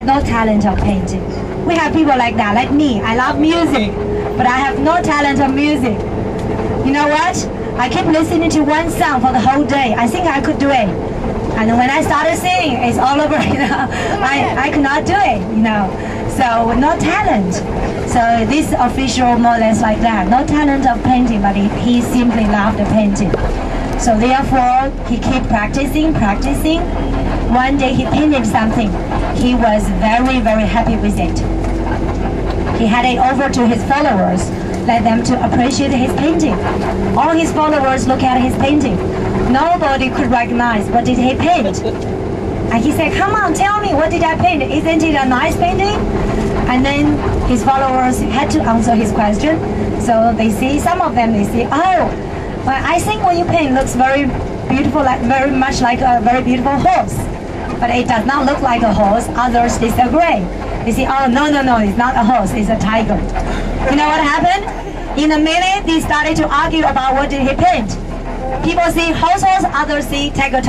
No talent of painting. We have people like that, like me. I love music, but I have no talent of music. You know what? I keep listening to one song for the whole day. I think I could do it. And when I started singing, it's all over, you know. I could not do it, you know. So no talent. So this official more or less like that. No talent of painting, but he simply loved painting. So therefore, he kept practicing. One day he painted something. He was very, very happy with it. He had it over to his followers, let them to appreciate his painting. All his followers look at his painting. Nobody could recognize what did he paint. And he said, come on, tell me, what did I paint? Isn't it a nice painting? And then his followers had to answer his question. So they see, some of them, they say, oh, well, I think what you paint looks very beautiful, like very much like a very beautiful horse. But it does not look like a horse. Others disagree. They say, oh, no, it's not a horse, it's a tiger. You know what happened? In a minute, they started to argue about what did he paint. People see horse, others see tiger.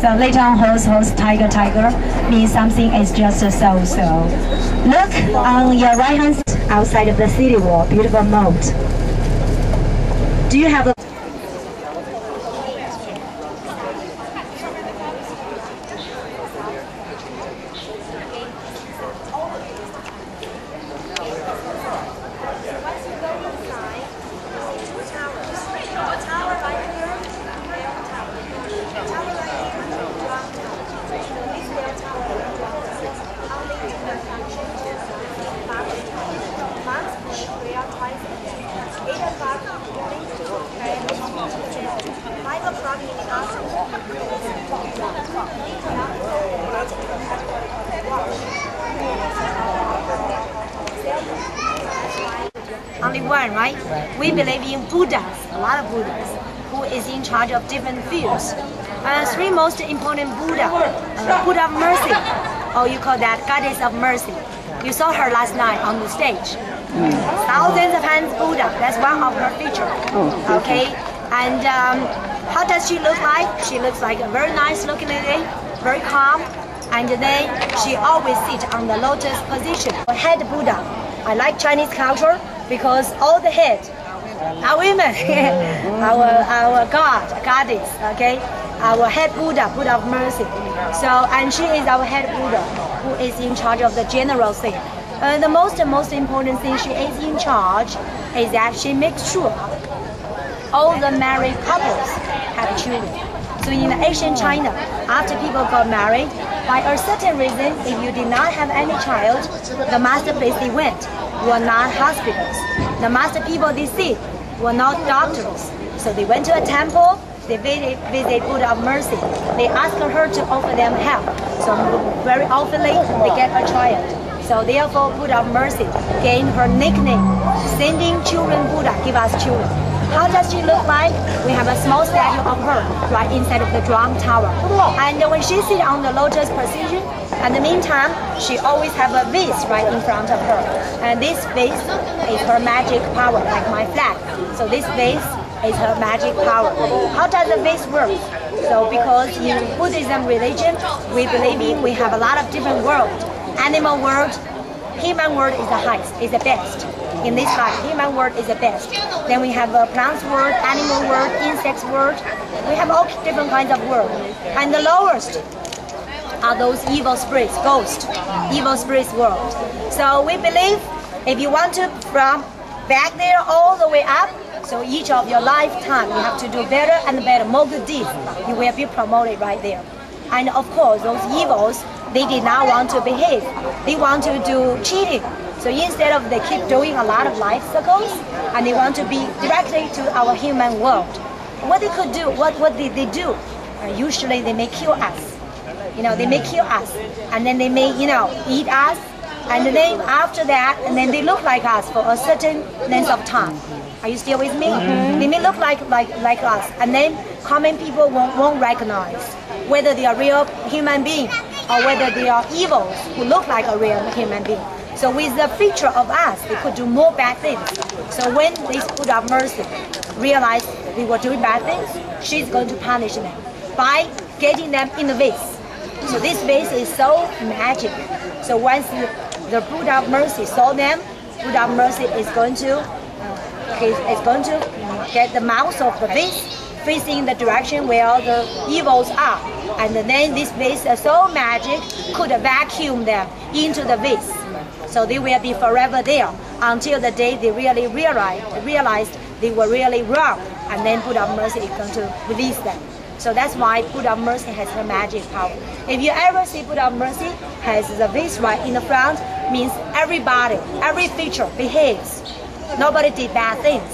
So later on, horse, tiger means something is just so. Look on your right hand side, outside of the city wall, beautiful moat. Do you have a only one, right? We believe in Buddhas, a lot of Buddhas, who is in charge of different fields. Three most important Buddha, Buddha of mercy, or you call that Goddess of mercy. You saw her last night on the stage. Thousands of hands Buddha, that's one of her features. Okay, and how does she look like? She looks like a very nice looking lady, very calm, and then she always sits on the lotus position. Head Buddha. I like Chinese culture because all the heads are women. our goddess, okay? Our head Buddha, Buddha of mercy. So, and she is our head Buddha, who is in charge of the general thing. The most important thing she is in charge is that she makes sure all the married couples have children. So in ancient China, after people got married, by a certain reason, if you did not have any child, the master place they went were not hospitals. The master people they see were not doctors. So they went to a temple, they visit Buddha of mercy. They asked her to offer them help. So very often they get a child. So therefore Buddha of mercy gained her nickname, sending children Buddha, give us children. How does she look like? We have a small statue of her right inside of the drum tower. And when she sits on the lotus position, in the meantime, she always have a vase right in front of her. And this vase is her magic power, like my flag. So this vase is her magic power. How does the vase work? So because in Buddhism religion, we believe we have a lot of different worlds. Animal world, human world is the highest, is the best. In this life, human world is the best. Then we have a plants world, animal world, insects world. We have all different kinds of world. And the lowest are those evil spirits, ghosts, evil spirits world. So we believe if you want to from back there all the way up, so each of your lifetime you have to do better and better, more good deeds. You will be promoted right there. And of course, those evils, they did not want to behave. They want to do cheating. So instead of they keep doing a lot of life cycles, and they want to be directly to our human world. What they could do, what did they do? Usually they may kill us. They may kill us, and then they may, eat us, and then after that, and then they look like us for a certain length of time. Are you still with me? They may look like us, and then common people won't recognize whether they are real human beings or whether they are evils who look like a real human being. So with the feature of us, they could do more bad things. So when this Buddha of mercy realized they were doing bad things, she's going to punish them by getting them in the vase. So this vase is so magic. So once the Buddha of Mercy saw them, Buddha of Mercy is going to get the mouth of the vase facing the direction where the evils are, and then this vase is so magic could vacuum them into the vase. So they will be forever there until the day they really realized they were really wrong, and then Buddha of Mercy is going to release them. So that's why Buddha of Mercy has the magic power. If you ever see Buddha of Mercy has the vase right in the front, means everybody, every feature behaves. Nobody did bad things.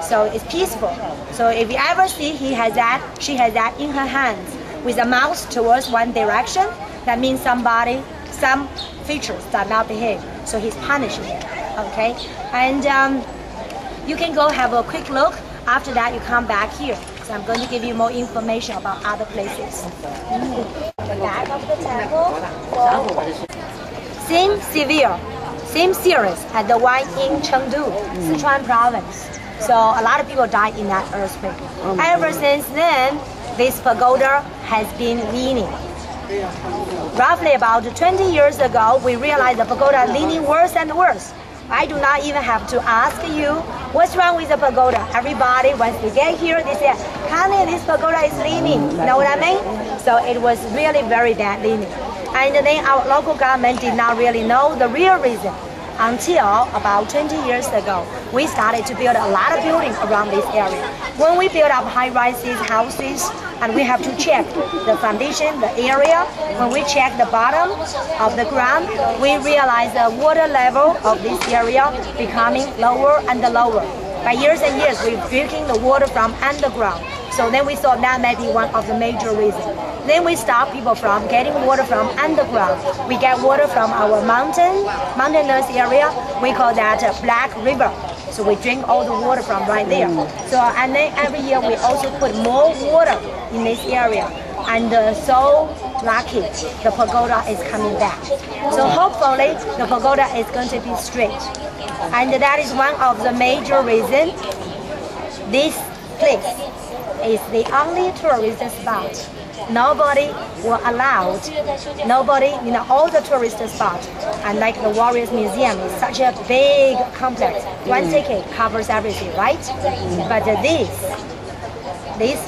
So it's peaceful. So if you ever see she has that in her hands with a mouth towards one direction, that means some features that not behave. So he's punishing it. Okay, and you can go have a quick look. After that, you come back here. So I'm going to give you more information about other places. The back of the temple. Same series as the one in Chengdu, Sichuan province. So a lot of people died in that earthquake. Ever since then, this pagoda has been leaning. Roughly about 20 years ago, we realized the pagoda leaning worse and worse. I do not even have to ask you, what's wrong with the pagoda? Everybody, once they get here, they say, Kenny, this pagoda is leaning. You know what I mean? So it was really very bad leaning. And then our local government did not really know the real reason until about 20 years ago. We started to build a lot of buildings around this area. When we build up high-rises, houses, and we have to check the foundation, the area. When we check the bottom of the ground, we realize the water level of this area becoming lower and lower. By years and years, we're drinking the water from underground. So then we thought that may be one of the major reasons. Then we stop people from getting water from underground. We get water from our mountainous area. We call that Black River. So we drink all the water from right there. So and then every year we also put more water in this area. And so lucky, the pagoda is coming back. So hopefully the pagoda is going to be straight. And that is one of the major reasons this place is the only tourist spot. Nobody were allowed, all the tourist spots. And like the Warriors Museum is such a big complex. One ticket covers everything, right? But this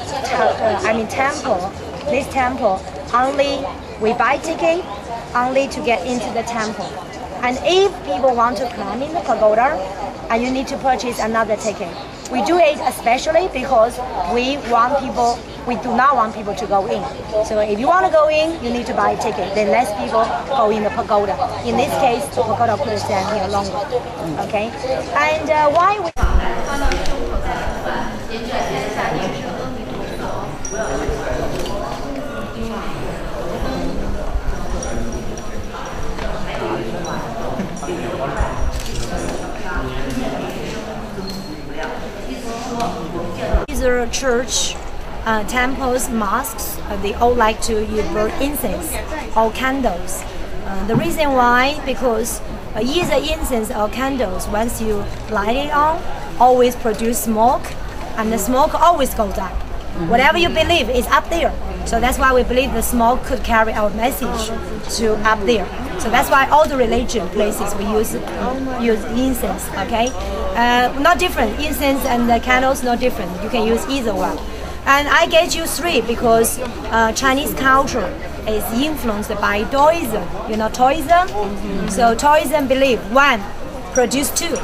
temple, only we buy ticket only to get into the temple. And if people want to climb in the pagoda, and you need to purchase another ticket. We do it especially because we do not want people to go in. So if you want to go in, you need to buy a ticket. Then less people go in the pagoda. In this case, the pagoda could stand here longer. Okay? And why we... Either church, temples, mosques, they all like to burn incense or candles. The reason why, because either incense or candles, once you light it on, always produce smoke, and the smoke always goes up. Whatever you believe is up there. So that's why we believe the smoke could carry our message to up there. So that's why all the religion places we use incense, okay? Not different, incense and the candles not different. You can use either one. And I get you three because Chinese culture is influenced by Taoism. You know Taoism? So Taoism believe one produce two,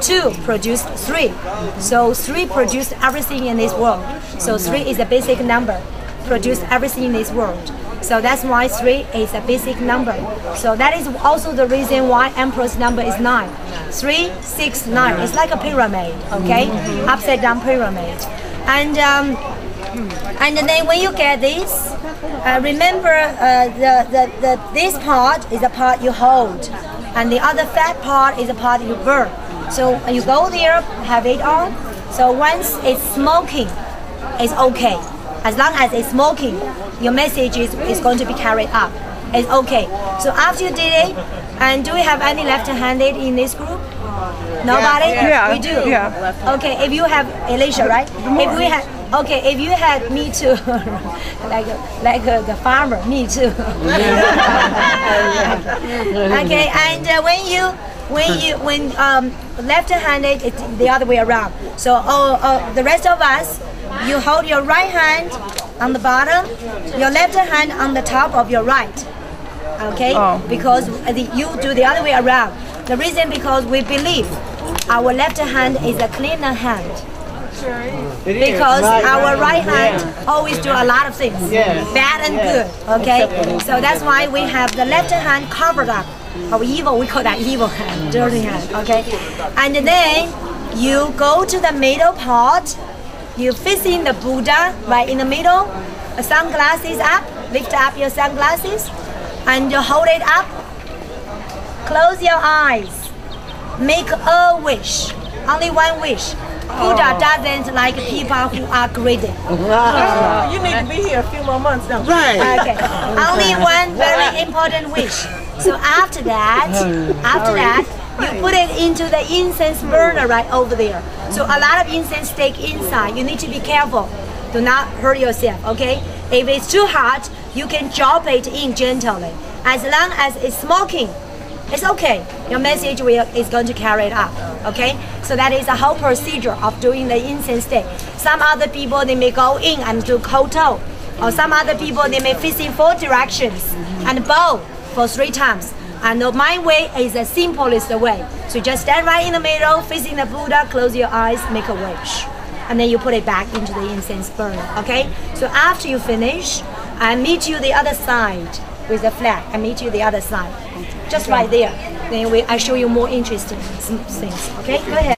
two produce three. So three produce everything in this world. So three is a basic number, produce everything in this world. So that's why 3 is a basic number. So that is also the reason why Emperor's number is 9. 3, 6, 9. It's like a pyramid, okay? Upside down pyramid. And then when you get this, remember this part is the part you hold, and the other fat part is the part you burn. So when you go there, have it on. So once it's smoking, it's okay. As long as it's smoking, your message is going to be carried up. It's okay. So after you did it, and do we have any left-handed in this group? Nobody? Yeah. We do? Yeah. Okay, if you have Alicia, right? If we have, Okay, if you had me too, like the farmer, me too. Okay, and when left-handed, it's the other way around. So the rest of us, you hold your right hand on the bottom, your left hand on the top of your right. Okay, because you do the other way around. The reason because we believe our left hand is a cleaner hand. Because our right hand always do a lot of things, bad and good. Okay, so that's why we have the left hand covered up. Our evil, we call that evil hand, dirty hand. Okay, and then you go to the middle part. You facing the Buddha right in the middle. Sunglasses up. Lift up your sunglasses, and you hold it up. Close your eyes. Make a wish. Only one wish. Buddha doesn't like people who are greedy. You need to be here a few more months now. Right. Okay. Only one very important wish. So after that, you put it into the incense burner right over there. So a lot of incense stick inside. You need to be careful. Do not hurt yourself, okay? If it's too hot, you can drop it in gently. As long as it's smoking, it's okay. Your message is going to carry it up, okay? So that is the whole procedure of doing the incense stick. Some other people, they may go in and do koto. Or some other people, they may face in 4 directions and bow for 3 times. And my way is the simplest way. So just stand right in the middle, facing the Buddha, close your eyes, make a wish. And then you put it back into the incense burner, okay? So after you finish, I meet you the other side with the flag. I meet you the other side. Just right there. Then I show you more interesting things, okay? Go ahead.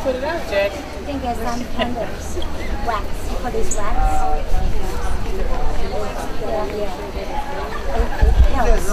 Put it out, Jack. I think there's some candles. Wax. You call this wax? Yeah. It helps.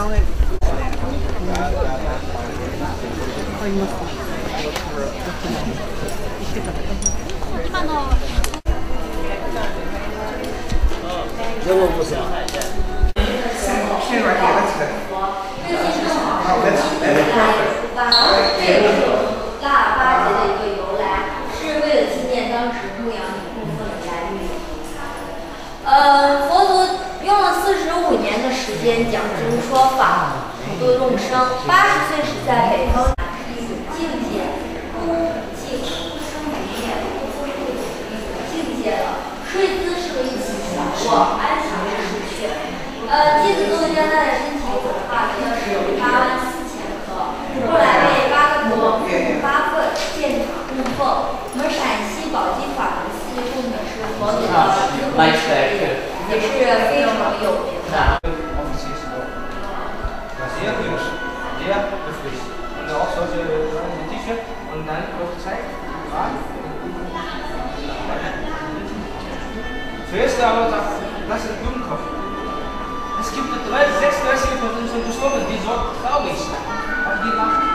佛祖用了45年的时间讲经说法，普度众生。80岁时在北方是一种境界，不净不生不灭，不增不减的一种境界了。睡姿是个一起小卧，安详是睡穴。弟子做将他的身体走化为了是84000克，后来被8个国8份建塔供奉。我们陕西宝鸡法门寺供的是佛祖的智慧世界，也是非常有名的。Sehr hübsch, sehr höflich. Und auch solche Tische und dann wird gezeigt. Zuerst aber das ist Dummkopf. Es gibt 36% schon gestorben, die so traurig sind. Aber die lachen.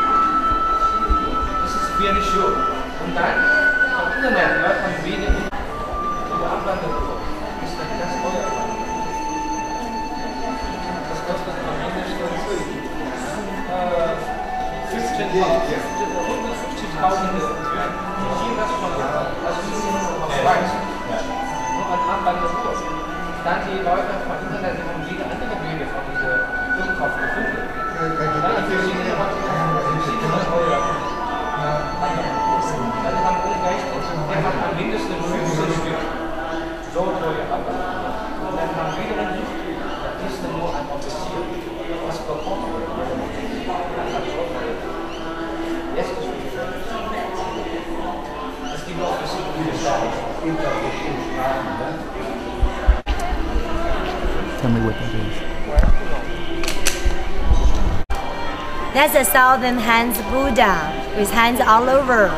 Das ist wie eine Show. Und dann am Internet hört man wieder über Abwanderung. Das ist ganz teuer. Das kostet am Ende schon 150.000 Yuan. Die sehen das schon an. Also die sind auf Schweiz. Nur an Abwanderung. Dann die Leute vom Internet haben wieder andere Wege von dieser Dummkopf gefunden. Dann für sie noch teuer. Also haben umgerechnet, der hat am mindesten 15 Stück. So teuer aber. Und dann haben wiederum nicht, das ist nur ein Offizier. Was bekommt er? Das hat so teuer. Jetzt ist es es gibt auch verschiedene Sprachen. Es gibt auch verschiedene Sprachen. Tell me what that is. That's a Southern Hands Buddha with hands all over.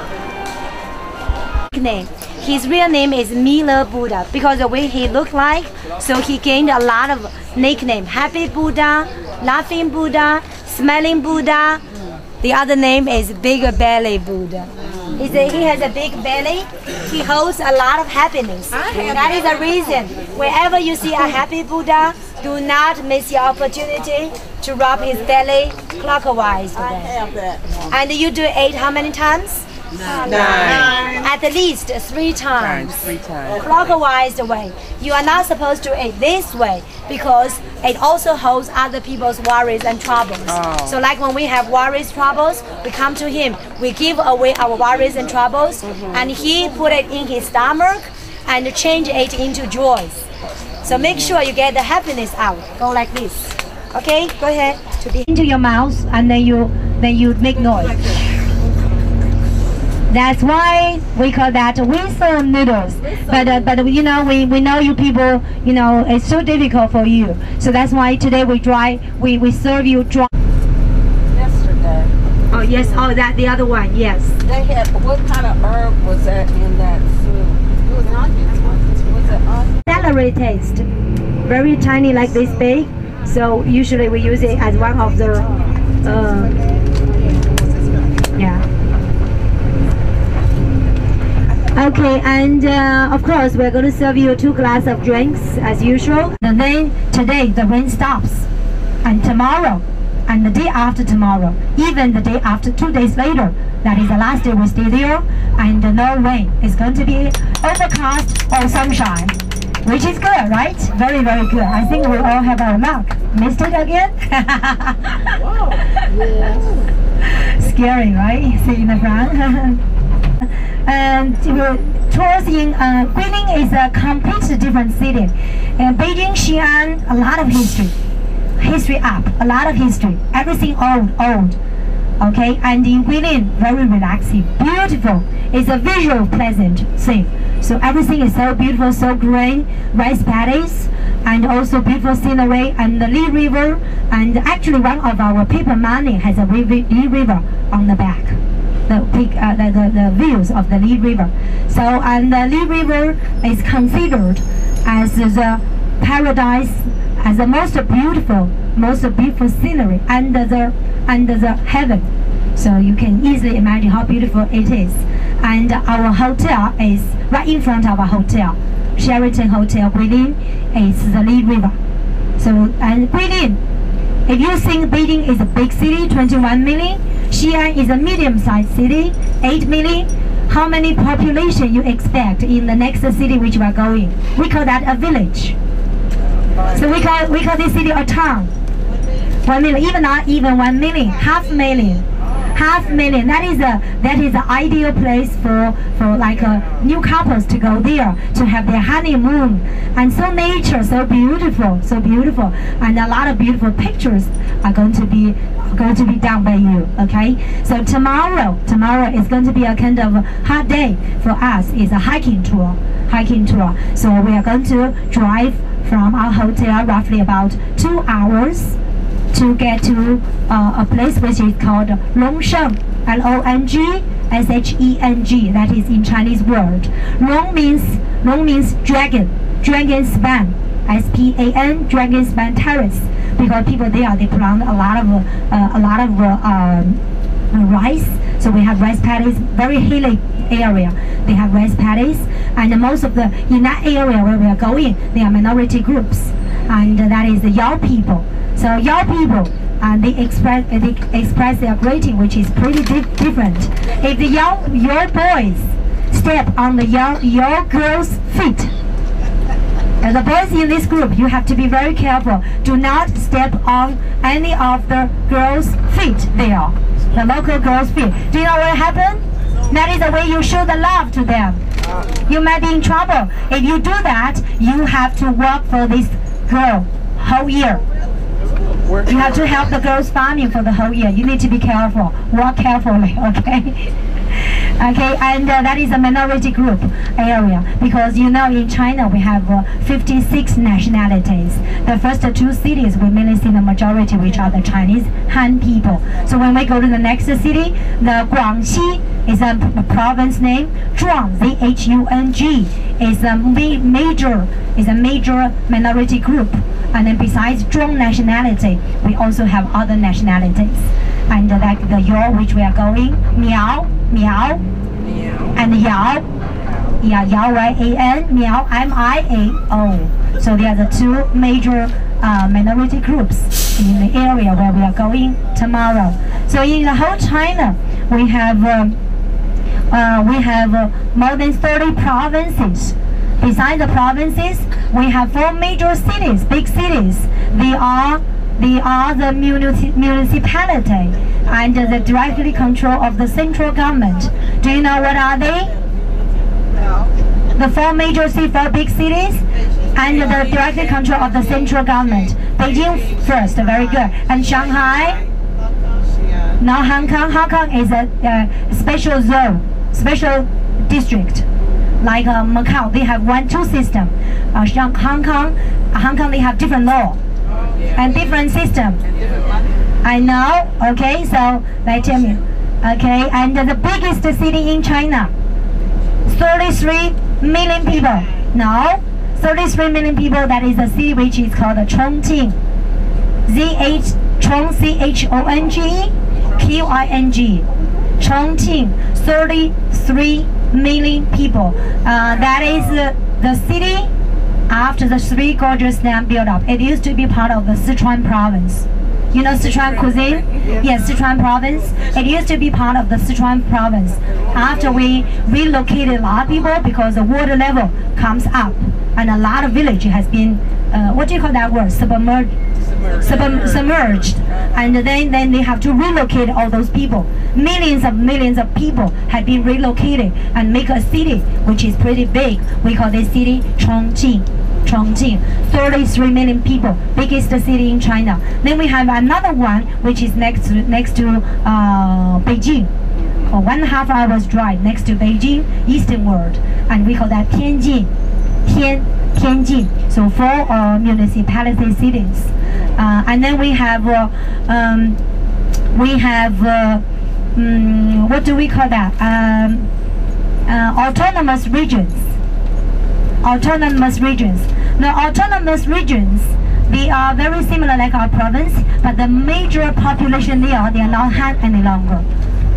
Nickname. His real name is Miller Buddha because the way he looked like, so he gained a lot of nickname. Happy Buddha, Laughing Buddha, Smiling Buddha. The other name is Bigger Belly Buddha. He has a big belly. He holds a lot of happiness. That is the reason. Wherever you see a happy Buddha, do not miss your opportunity to rub his belly clockwise. I have that. And you do it how many times? 9. At least 3 times. 3 times. Clockwise the way. You are not supposed to eat this way because it also holds other people's worries and troubles. Oh. So like when we have worries, troubles, we come to him. We give away our worries and troubles, and he put it in his stomach and change it into joys. So make sure you get the happiness out. Go like this. Okay, go ahead. Into your mouth, and then you make noise. That's why we call that wisdom noodles. But you know, we know you people, you know, it's so difficult for you. So that's why today we serve you dry. Yesterday. Oh yes, oh that the other one, yes. They had, what kind of herb was that in that soup? It was onions. Was it onion? Celery taste, very tiny, like this big. So usually we use it as one of the, yeah. Okay, and of course we're going to serve you 2 glasses of drinks as usual. And then today the rain stops, and tomorrow, and the day after tomorrow, even the day after, 2 days later, that is the last day we stay there, and no rain. It's going to be overcast or sunshine, which is good, right? Very, very good. I think we all have our luck. Missed it again? Wow. Yeah. Scary, right? See in the front. And tours in Guilin is a completely different city. Beijing, Xi'an, a lot of history up, a lot of history, everything old. Okay, and in Guilin, very relaxing, beautiful. It's a visual pleasant thing. So everything is so beautiful, so green, rice paddies, and also beautiful scenery, and the Li River. And actually, one of our paper money has a Li River on the back. The views of the Li River. So, and the Li River is considered as the paradise, as the most beautiful scenery under the heaven. So you can easily imagine how beautiful it is. And our hotel is right in front of our hotel, Sheraton Hotel Guilin. Is the Li River. So, and Guilin, if you think Beijing is a big city, 21 million. Xi'an is a medium-sized city, 8 million. How many population you expect in the next city which we are going? We call that a village. So we call this city a town. 1 million, even not even 1 million, half million. That is the ideal place for like new couples to go there to have their honeymoon. And so nature, so beautiful, and a lot of beautiful pictures are going to be done by you. Okay, so tomorrow is going to be a kind of hot day for us. It's a hiking tour. So we are going to drive from our hotel roughly about 2 hours to get to a place which is called Longsheng, Longsheng. That is in Chinese word. Long means dragon span, SPAN, dragon span terrace. Because people there, they plant a lot of rice. So we have rice paddies, very hilly area. They have rice paddies, and most of in that area where we are going, they are minority groups, and that is the Yao people. So Yao people, they express their greeting, which is pretty different. If your boys step on your girls' feet, and the boys in this group, you have to be very careful. Do not step on any of the girls' feet there, the local girls' feet. Do you know what happened? That is the way you show the love to them. You might be in trouble. If you do that, you have to work for this girl whole year. You have to help the girls farming for the whole year. You need to be careful. Work carefully, okay? Okay, and that is a minority group area, because you know in China we have 56 nationalities. The first 2 cities we mainly see the majority, which are the Chinese Han people. So when we go to the next city, the Guangxi is a province name. Zhuang, ZHUNG, is a major minority group. And then besides Zhuang nationality, we also have other nationalities. And like the Yao, which we are going, Miao, and Yao. Yeah, Yao, right? A-N, Miao, M-I-A-O. So they are the two major minority groups in the area where we are going tomorrow. So in the whole China, we have more than 30 provinces. Besides the provinces, we have 4 major cities, big cities. They are the municipality under the directly control of the central government. Do you know what are they? The 4 major cities, 4 big cities, under the directly control of the central government. Beijing first, very good. And Shanghai. Now Hong Kong. Hong Kong is a special zone, special district. Like Macau, they have 1-2 system. Hong Kong, they have different law and different system. I know. Okay, so they tell me. Okay, and the biggest city in China, 33 million people. No, 33 million people. That is a city which is called Chongqing. Chongqing. Chongqing. 33 million people. That is the city after the 3 gorgeous dams built up. It used to be part of the Sichuan province. You know Sichuan cuisine? Yes, Sichuan province. It used to be part of the Sichuan province. After we relocated a lot of people because the water level comes up and a lot of village has been, what do you call that word? Submerged. And then they have to relocate all those people. Millions of people have been relocated and make a city which is pretty big. We call this city Chongqing. 33 million people, biggest city in China. Then we have another one which is next to Beijing, 1.5 hours drive next to Beijing, eastern world, and we call that Tianjin. So 4 municipality cities, and then we have what do we call that? Autonomous regions. Now, autonomous regions, they are very similar like our province, but the major population they are not Han any longer.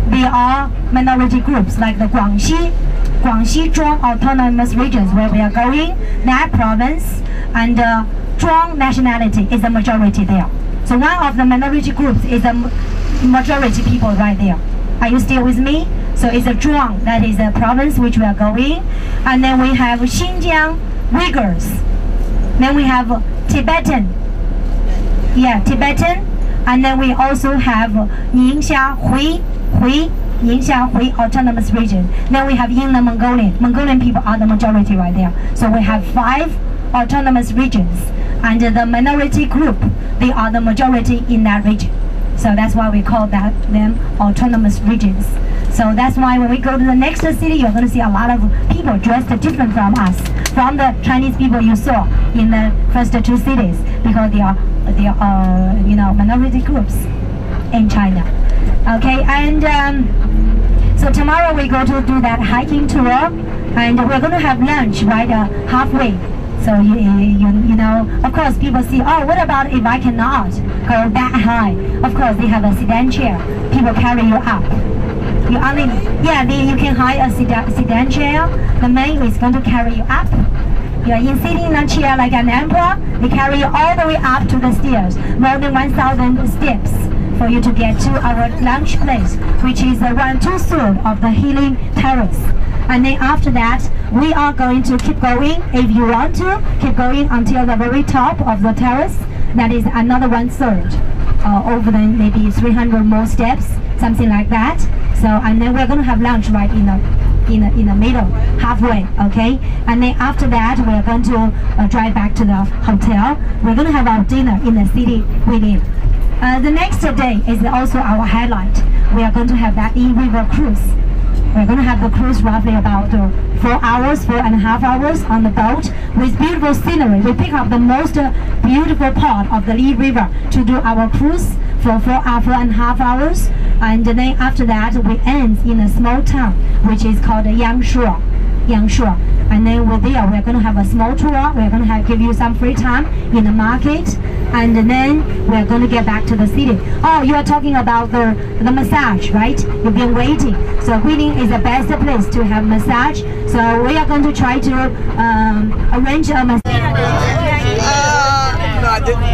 They are minority groups like the Guangxi Zhuang autonomous regions where we are going. That province and Zhuang nationality is the majority there. So one of the minority groups is a majority people right there. Are you still with me? So it's a Zhuang, that is a province which we are going. And then we have Xinjiang Uyghurs. Then we have Tibetan. Yeah, Tibetan. And then we also have Ningxia Hui autonomous region. Then we have Yunnan Mongolian. Mongolian people are the majority right there. So we have 5 autonomous regions. And the minority group, they are the majority in that region. So that's why we call them autonomous regions. So that's why when we go to the next city, you're going to see a lot of people dressed different from us, from the Chinese people you saw in the first 2 cities, because they are minority groups in China. Okay, and so tomorrow we go to do that hiking tour, and we're going to have lunch right halfway. So you know, of course, people see, oh, what about if I cannot go that high? Of course, they have a sedan chair. People carry you up. You can hire a sedan chair. The man is going to carry you up. You're sitting in a chair like an emperor. They carry you all the way up to the stairs, more than 1,000 steps for you to get to our lunch place, which is around 2/3 of the Healing Terrace. And then after that, we are going to keep going. If you want to, keep going until the very top of the terrace. That is another 1/3. Over the maybe 300 more steps, something like that. So, and then we're going to have lunch right in the middle, halfway, okay? And then after that, we're going to drive back to the hotel. We're going to have our dinner in the city we live. The next day is also our highlight. We are going to have that river cruise. We're going to have the cruise roughly about 4.5 hours on the boat with beautiful scenery. We pick up the most beautiful part of the Li River to do our cruise for 4.5 hours. And then after that, we end in a small town which is called Yangshuo. Yangshuo. And then we're there, we're going to have a small tour. We're going to give you some free time in the market. And then we're going to get back to the city. Oh, you are talking about the massage, right? You've been waiting. So Guilin is the best place to have massage. So we are going to try to arrange a massage. No, I didn't.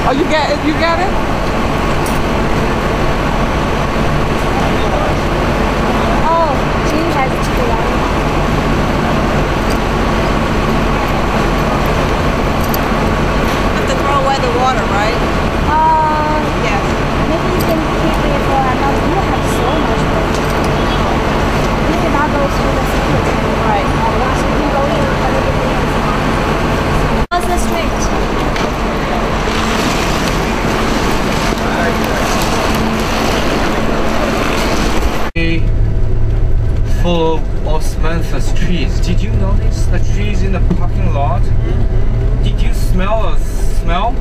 Oh, you got it? You got it? Oh, she has to Have to throw away the water, right? Yes. Maybe you can keep it for another. You have so much water. You cannot go through the security. Right. So you can go in a little bit. How's the street? Full of osmanthus trees. Did you notice the trees in the parking lot? Did you smell a smell?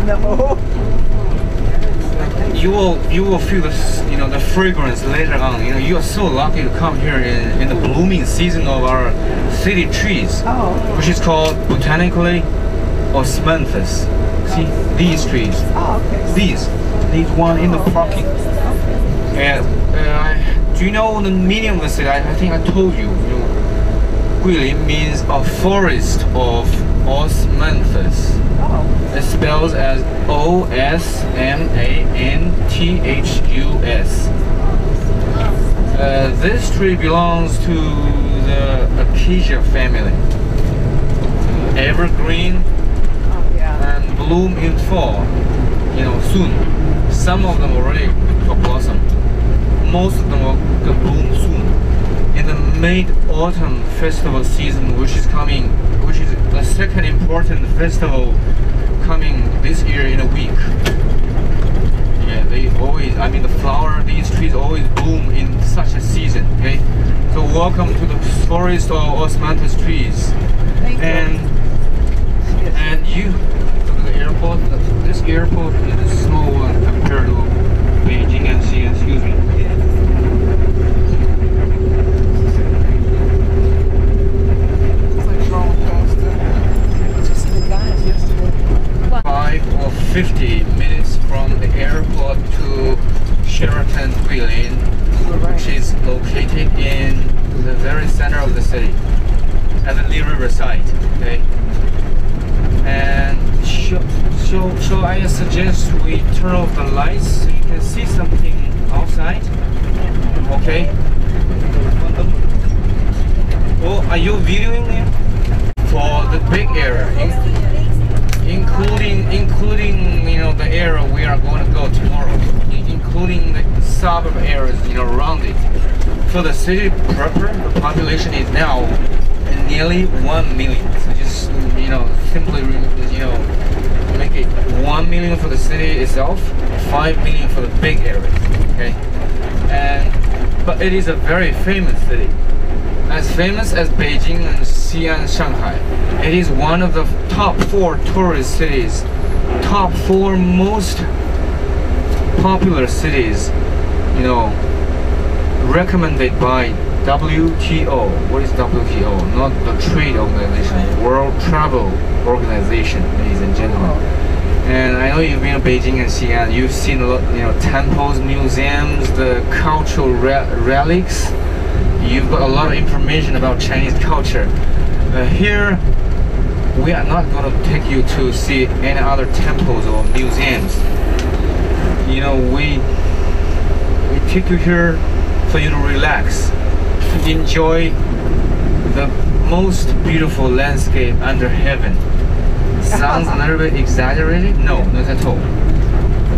No. You will feel the fragrance later on. You are so lucky to come here in the blooming season of our city trees, which is called botanically osmanthus. See these trees. Oh, okay. These one in the parking. Do you know the meaning of the city? I think I told you. Guilin means a forest of osmanthus. It spells as osmanthus. This tree belongs to the acacia family. Evergreen and bloom in fall. you know, soon. Some of them already blossom. Most of them will bloom soon. In the Mid-Autumn Festival season, which is the second important festival coming this year in a week. Yeah, they always, I mean, these trees always bloom in such a season. Okay, so welcome to the forest of osmanthus trees. And you go to the airport. This airport is a small one compared to Beijing and Xi'an. Excuse me. 50 minutes from the airport to Sheraton Guilin, which is located in the very center of the city, at the Lee River side. Okay, and shall I suggest we turn off the lights so you can see something outside? Okay. Oh, are you videoing it? For the big area, including you know, the area we are going to go tomorrow, including the suburb areas, you know, around it. For the city proper, the population is now nearly 1 million. So just, you know, simply, you know, make it 1 million for the city itself, 5 million for the big areas. Okay, but it is a very famous city, as famous as Beijing and Xi'an, Shanghai. It is one of the top 4 tourist cities, top 4 most popular cities, you know, recommended by WTO. What is WTO? Not the trade organization, World Travel Organization, ladies and gentlemen. And I know you've been to Beijing and Xi'an. You've seen a lot, you know, temples, museums, the cultural relics. You've got a lot of information about Chinese culture. Here, we are not going to take you to see any other temples or museums. You know, we take you here for you to relax, to enjoy the most beautiful landscape under heaven. Sounds a little bit exaggerated? No, not at all.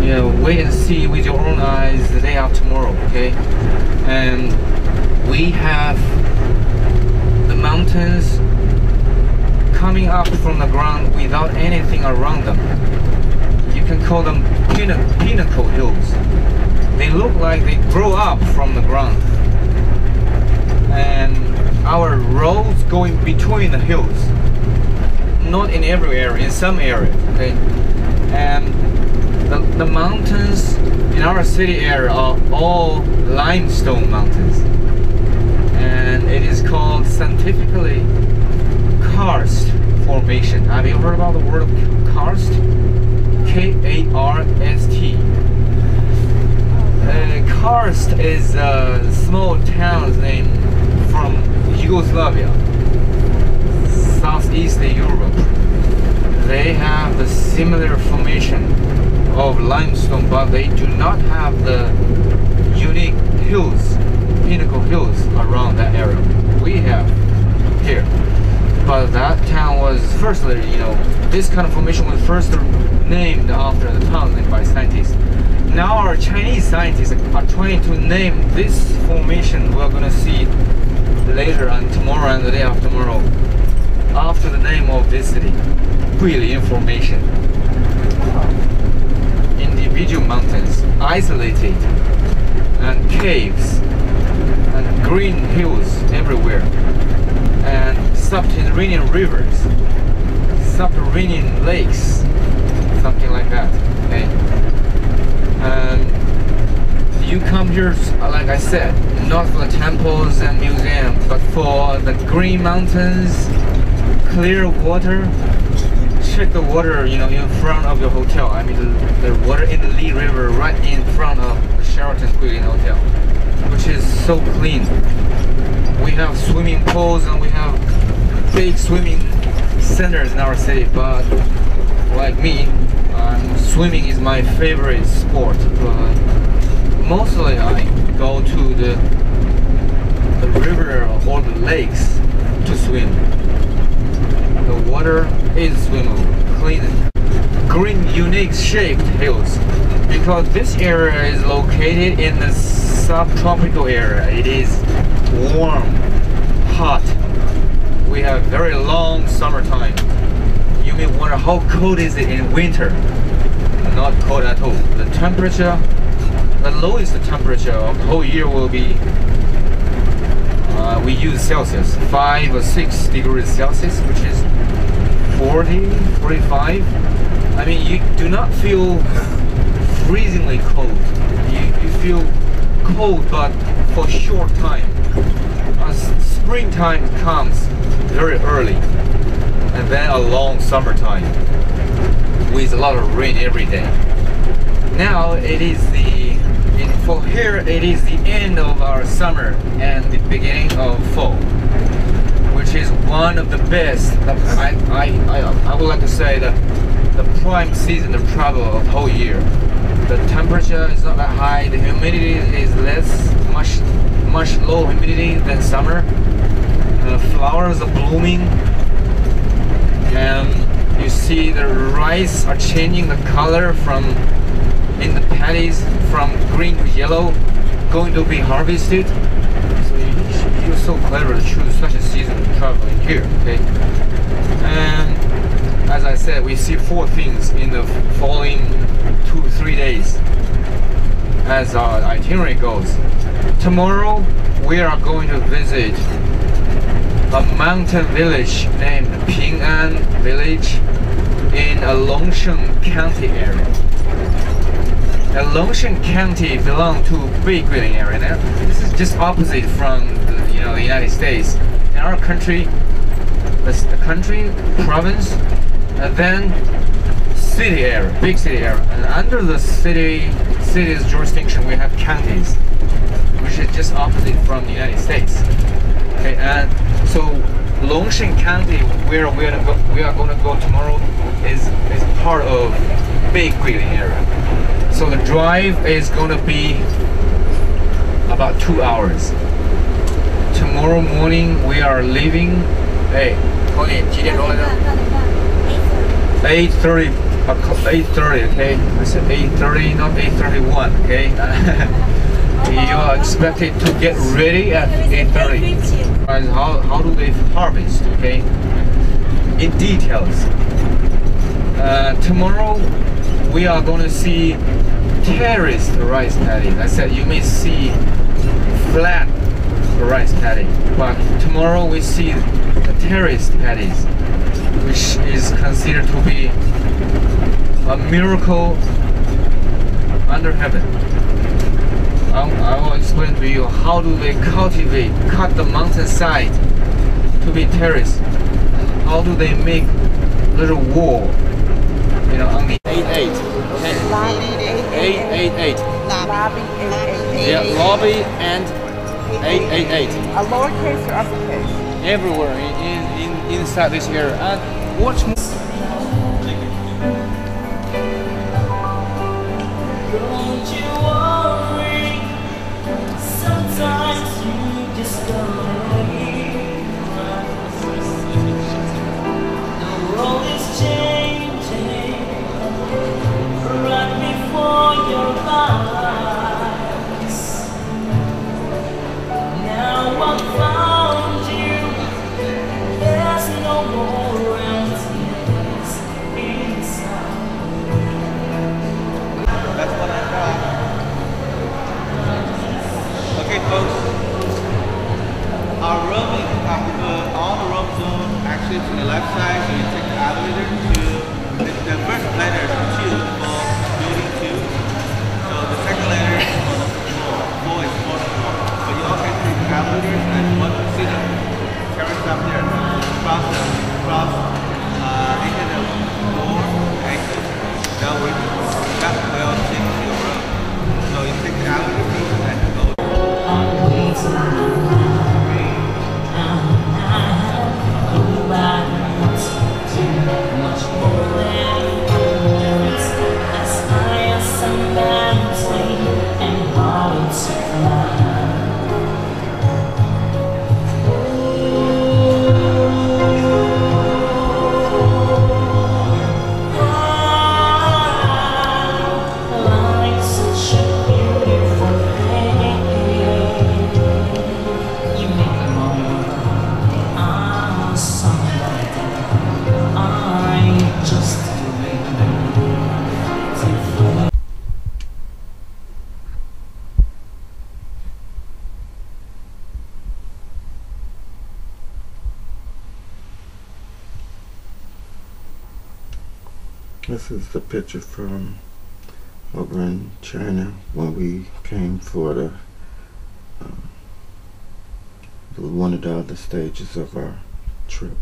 You know, wait and see with your own eyes the day after tomorrow, okay? And we have the mountains coming up from the ground without anything around them. You can call them pinnacle hills. They look like they grow up from the ground. And our roads going between the hills. Not in every area, in some areas, okay? And the mountains in our city area are all limestone mountains. And it is called scientifically karst formation. Have you heard about the word karst? K-A-R-S-T. Karst is a small town's name from Yugoslavia, Southeast Europe. They have the similar formation of limestone, but they do not have the unique hills, pinnacle hills around that area we have here. But that town was firstly, you know, this kind of formation was first named after the town named by scientists. Now our Chinese scientists are trying to name this formation we're going to see later and tomorrow and the day after tomorrow after the name of this city, Guilin Formation. Individual mountains, isolated, and caves, and green hills everywhere, and subterranean rivers, subterranean lakes, something like that. Okay, and you come here, like I said, not for the temples and museums, but for the green mountains, clear water. Check the water, you know, in front of your hotel. I mean, the water in the Lee River right in front of the Sheraton Guilin Hotel, which is so clean. We have swimming pools and we have big swimming centers in our city, but like me, swimming is my favorite sport. But mostly I go to the river or the lakes to swim. The water is swimmable, clean. green, unique shaped hills, because this area is located in the subtropical area. It is warm, hot. We have very long summertime. You may wonder how cold is it in winter? Not cold at all. The temperature, the lowest temperature of the whole year will be, we use Celsius, 5 or 6 degrees Celsius, which is 40, 45. I mean, you do not feel freezingly cold. You feel cold, but for a short time. Springtime comes very early, and then a long summertime with a lot of rain every day. Now it is for here it is the end of our summer and the beginning of fall, which is one of the best. I would like to say the prime season of travel of the whole year. The temperature is not that high. The humidity is much low humidity than summer. Flowers are blooming, and you see the rice are changing the color in the paddies from green to yellow, going to be harvested. So you're so clever to choose such a season to travel in here, okay? And as I said, we see 4 things in the following 2-3 days as our itinerary goes. Tomorrow we are going to visit a mountain village named Ping'an Village in a Longshan County area. Longshan County belongs to Beiguiling area. Now, this is just opposite from the United States. In our country, the country, province, and then city area, big city area. And under the city's jurisdiction, we have counties, which is just opposite from the United States. Okay, and so Longshan County, where we are going to go tomorrow, is part of Beiguiling area. So the drive is going to be about 2 hours. Tomorrow morning we are leaving. Hey, 8:30. 8:30. Okay, I said 8:30, not 8:31. Okay. You are expected to get ready at 8:30. How do they harvest? Okay, in details. Tomorrow we are going to see terraced rice paddy. I said you may see flat rice paddy, but tomorrow we see the terraced paddies, which is considered to be a miracle under heaven. I will explain to you how do they cut the mountainside to be terraced. How do they make little wall, on the 8-8. 8-8. Lobby 888. Yeah, lobby and 888. A lowercase or uppercase? Everywhere inside this area. And watch more. Don't you worry, sometimes you just don't need. The world is changing right before your eyes. Now I found you, there's no more emptiness inside. That's what I got. Okay, folks. Our room is all the rooms are actually to the left side, so you take the elevator to the first letter is 2 for building 2. So the second This is the picture from over in China when we came for the one of the other stages of our trip.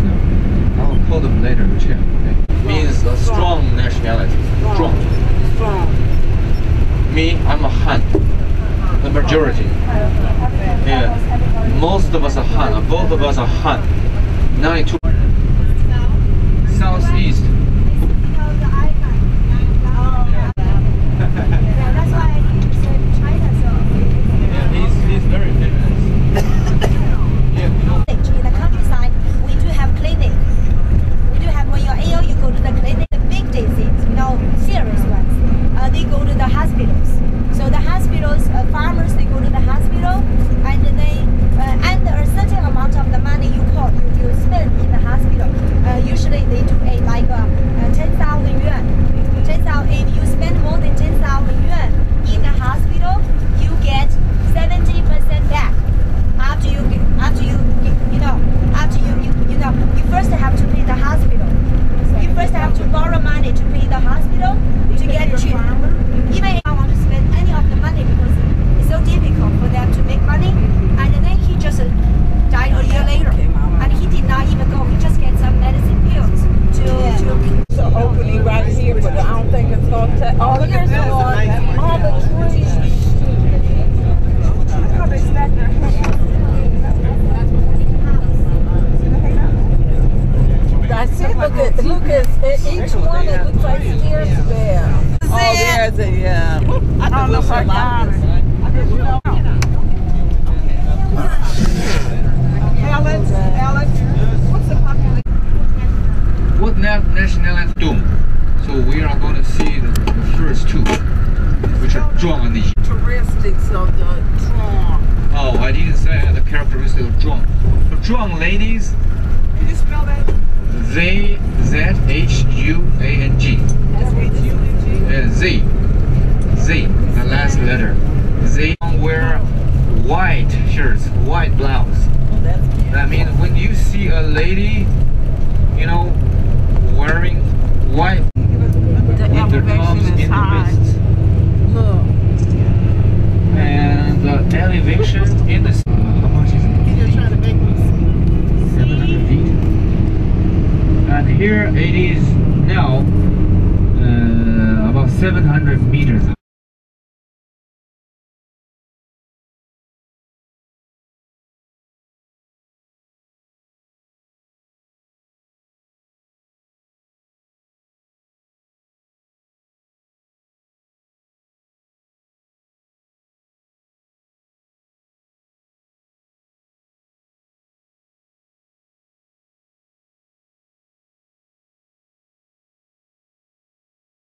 I'll call them later, okay? Means a strong nationality. Strong. Me, I'm a Han. The majority. Yeah. Most of us are Han. Both of us are Han. 92. Southeast. He's very famous. In the countryside, we do have clinic. We do have, when you're ill, you go to the clinic. The big disease, serious ones, they go to the hospitals. So the hospitals, farmers, they go to the hospital, and they, and a certain amount of the money you spend in the hospital. Usually they do like 10,000 yuan. 10,000. If you spend more than 10,000 yuan in the hospital, you get 70% back. After you first have to pay the hospital. You first have to borrow money to pay the hospital to get treatment. Even if I want to spend any of the money because it's so difficult for them to make money, and then he just died a year later, and he did not even go. He just get some medicine pills to. It's an opening right here, but I don't think it's going to. Oh, here's all the trees. That's it. Look at each one. It looks like stairs there. Oh, there's a yeah. I don't know if I got it. Alex, what's the population? What nationality do? So we are going to see the first two, which are Zhuang and Yi. Characteristics of the Zhuang. Oh, I didn't say the characteristics of Zhuang. The Zhuang ladies. Can you spell that? Z-H-U-A-N-G. Z. The last letter. They wear white shirts, white blouse. That means when you see a lady, wearing white with their thumbs in the wrists. Look. And the elevation in the how much is it? 700 feet. And here it is now about 700 meters.